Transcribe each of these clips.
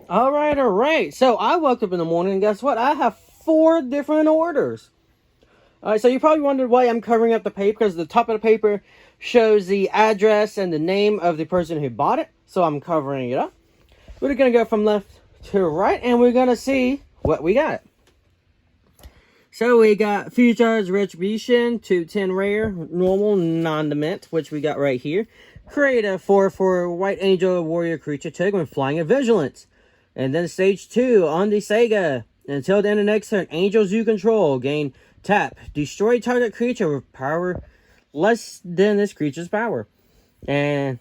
All right. So I woke up in the morning and guess what? I have 4 different orders. All right, so you probably wondered why I'm covering up the paper because the top of the paper shows the address and the name of the person who bought it. So I'm covering it up. We're going to go from left to right and we're going to see what we got. So we got Future's Retribution, 210 rare, normal, non-dement, which we got right here. Create a 4/4 White Angel Warrior creature token with Flying and Vigilance. And then stage 2 on the Sega. Until the end of next turn, angels you control gain tap. Destroy target creature with power less than this creature's power. And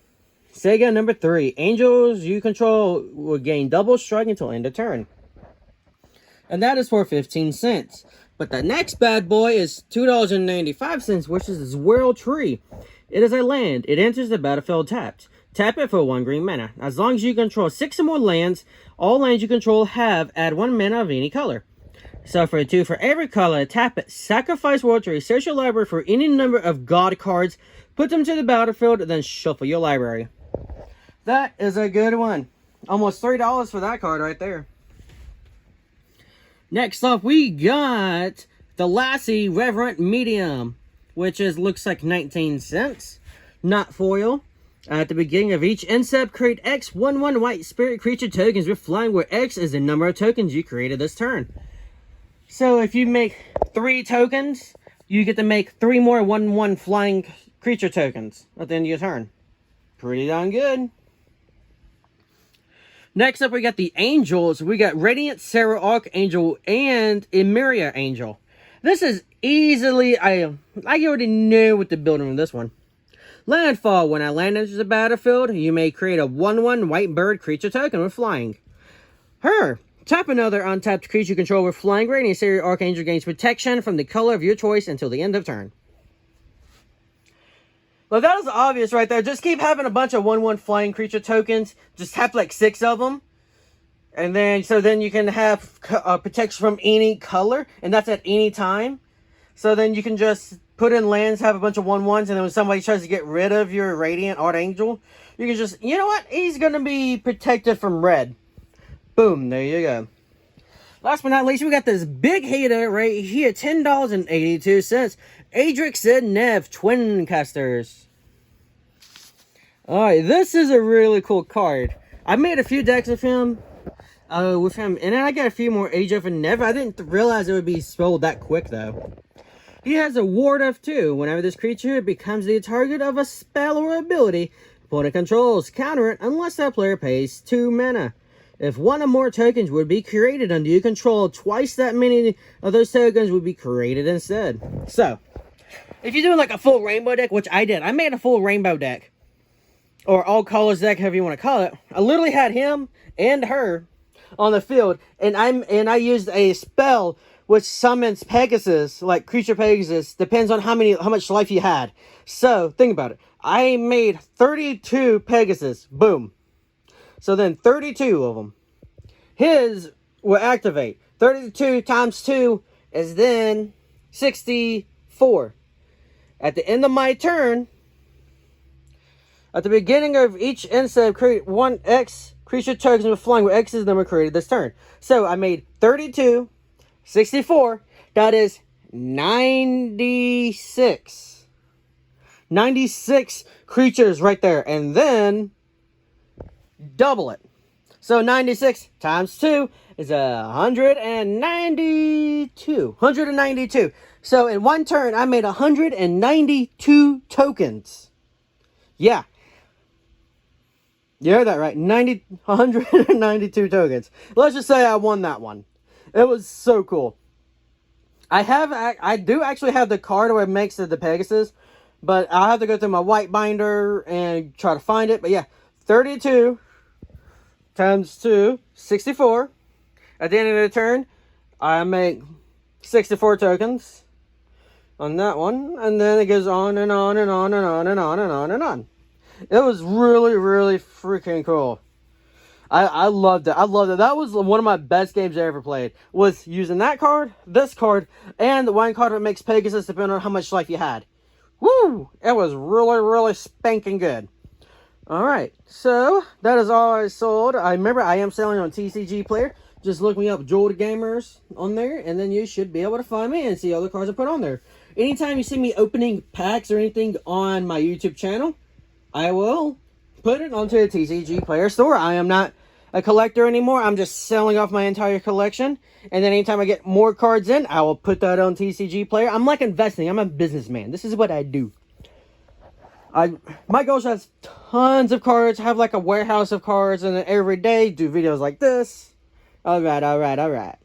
Sega number 3. Angels you control will gain double strike until end of turn. And that is for 15 cents. But the next bad boy is $2.95, which is this World Tree. It is a land. It enters the battlefield tapped. Tap it for 1 green mana. As long as you control 6 or more lands, all lands you control have add 1 mana of any color. So for 2 for every color, tap it. Sacrifice World Tree. Search your library for any number of God cards. Put them to the battlefield, then shuffle your library. That is a good one. Almost $3 for that card right there. Next up, we got the Lassie Reverent Medium, which looks like 19 cents. Not foil. At the beginning of each incept, create X 1/1 white spirit creature tokens with flying, where X is the number of tokens you created this turn. So if you make 3 tokens, you get to make 3 more 1/1 flying creature tokens at the end of your turn. Pretty darn good. Next up, we got the Angels. We got Radiant Sarah Archangel and Emeria Angel. This is easily, I already knew what to build on this one. Landfall. When a land enters the battlefield, you may create a 1/1 white bird creature token with flying. Her. Tap another untapped creature you control with flying. Radiant Sarah Archangel gains protection from the color of your choice until the end of turn. Well, that was obvious right there. Just keep having a bunch of 1/1 flying creature tokens. Just have like 6 of them. And then, so then you can have protection from any color. And that's at any time. So then you can just put in lands, have a bunch of 1/1s. And then when somebody tries to get rid of your Radiant Archangel, you can just, you know what? He's going to be protected from red. Boom. There you go. Last but not least, we got this big hitter right here. $10.82. Adrix and Nev Twin Casters. Alright, this is a really cool card. I made a few decks with him. And then I got a few more Adrix and Nev. I didn't realize it would be spelled that quick, though. He has a ward of 2. Whenever this creature becomes the target of a spell or ability, opponent controls counter it unless that player pays 2 mana. If 1 or more tokens would be created under your control, twice that many of those tokens would be created instead. So, if you're doing like a full rainbow deck, which I did, I made a full rainbow deck. Or all colors deck, however you want to call it. I literally had him and her on the field, and I used a spell which summons Pegasus, like creature Pegasus, depends on how much life you had. So, think about it. I made 32 Pegasus. Boom. So then 32 of them. His will activate. 32 times 2 is then 64. At the end of my turn, at the beginning of each instep, create 1 X creature tokens with flying, where X is the number created this turn. So I made 32, 64. That is 96. 96 creatures right there. And then double it. So 96 times 2 is 192. 192. So in one turn, I made 192 tokens. Yeah. You heard that right. 192 tokens. Let's just say I won that one. It was so cool. I do actually have the card where it makes the Pegasus, but I'll have to go through my white binder and try to find it. But yeah, 32 times 2, 64. At the end of the turn, I make 64 tokens on that one. And then it goes on and on and on and on and on and on and on. It was really, really freaking cool. I loved it. I loved it. That was one of my best games I ever played. Was using that card, this card, and the one card that makes Pegasus depending on how much life you had. Woo! It was really, really spanking good. Alright, so that is all I sold. I remember I am selling on TCG Player. Just look me up, Joel the Gamers, on there, and then you should be able to find me and see all the cards I put on there. Anytime you see me opening packs or anything on my YouTube channel, I will put it onto the TCG Player store. I am not a collector anymore. I'm just selling off my entire collection. And then anytime I get more cards in, I will put that on TCG Player. I'm like investing. I'm a businessman. This is what I do. My goal is to have tons of cards, have like a warehouse of cards, and then every day do videos like this. Alright.